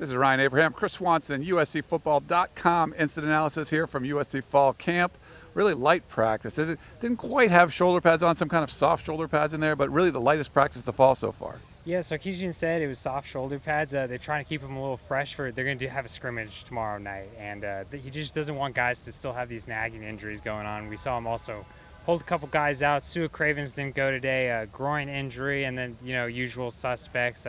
This is Ryan Abraham, Chris Swanson, USCFootball.com. Instant analysis here from USC Fall Camp. Really light practice. It didn't quite have shoulder pads on, some kind of soft shoulder pads in there, but really the lightest practice of the fall so far. Yeah, Sarkisian said it was soft shoulder pads. They're trying to keep them a little fresh they're going to have a scrimmage tomorrow night, and he just doesn't want guys to still have these nagging injuries going on. We saw him also hold a couple guys out. Sua Cravens didn't go today, groin injury, and then usual suspects.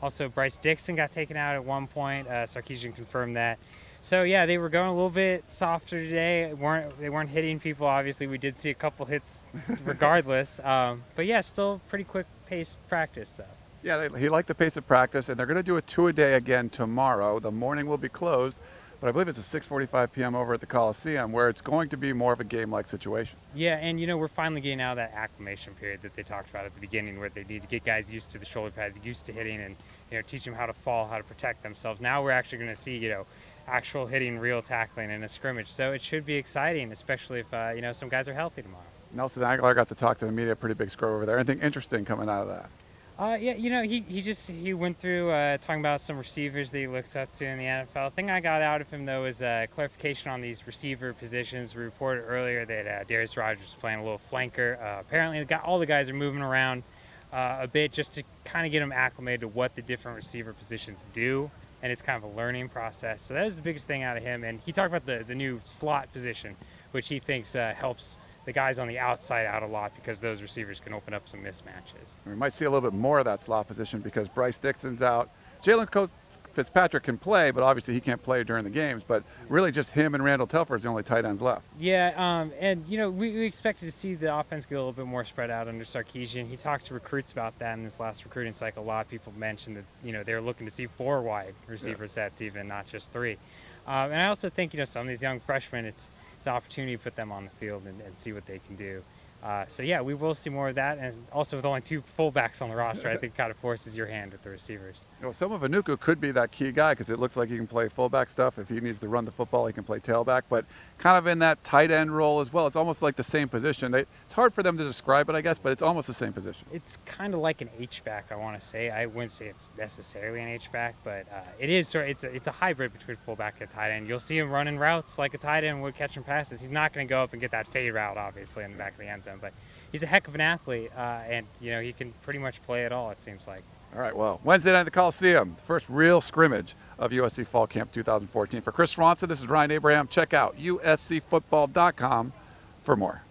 Also, Bryce Dixon got taken out at one point. Sarkisian confirmed that. So yeah, they were going a little bit softer today. They weren't hitting people. Obviously, we did see a couple hits, regardless. But yeah, still pretty quick paced practice though. Yeah, he liked the pace of practice, and they're going to do a two-a-day again tomorrow. The morning will be closed, but I believe it's at 6:45 p.m. over at the Coliseum, where it's going to be more of a game-like situation. Yeah, and we're finally getting out of that acclimation period that they talked about at the beginning, where they need to get guys used to the shoulder pads, used to hitting, and teach them how to fall, how to protect themselves. Now we're actually going to see actual hitting, real tackling in a scrimmage. So it should be exciting, especially if some guys are healthy tomorrow. Nelson Aguilar got to talk to the media, pretty big score over there. Anything interesting coming out of that? Yeah, he went through talking about some receivers that he looks up to in the NFL. The thing I got out of him, though, is clarification on these receiver positions. We reported earlier that Darius Rogers was playing a little flanker. Apparently, all the guys are moving around a bit just to kind of get them acclimated to what the different receiver positions do, and it's kind of a learning process. So that was the biggest thing out of him. And he talked about the new slot position, which he thinks helps the guys on the outside out a lot because those receivers can open up some mismatches. We might see a little bit more of that slot position because Bryce Dixon's out. Jalen Fitzpatrick can play, but obviously he can't play during the games. But really just him and Randall Telfer is the only tight ends left. Yeah, and we expected to see the offense get a little bit more spread out under Sarkisian. He talked to recruits about that in this last recruiting cycle. A lot of people mentioned that they were looking to see 4 wide receiver sets, even not just 3. And I also think some of these young freshmen, it's an opportunity to put them on the field and see what they can do. So yeah, we will see more of that, and also with only 2 fullbacks on the roster, I think it kind of forces your hand with the receivers. Some of Anuku could be that key guy because it looks like he can play fullback stuff. If he needs to run the football, he can play tailback, but kind of in that tight end role as well. It's almost like the same position. It's hard for them to describe it, I guess, but it's almost the same position. It's kind of like an H-back, I want to say. I wouldn't say it's necessarily an H-back, but it is. It's a hybrid between fullback and tight end. You'll see him running routes like a tight end would catching passes. He's not going to go up and get that fade route, obviously, in the back of the end zone, but he's a heck of an athlete, and he can pretty much play it all, it seems like. All right, well, Wednesday night at the Coliseum, the first real scrimmage of USC Fall Camp 2014. For Chris Swanson, this is Ryan Abraham. Check out USCFootball.com for more.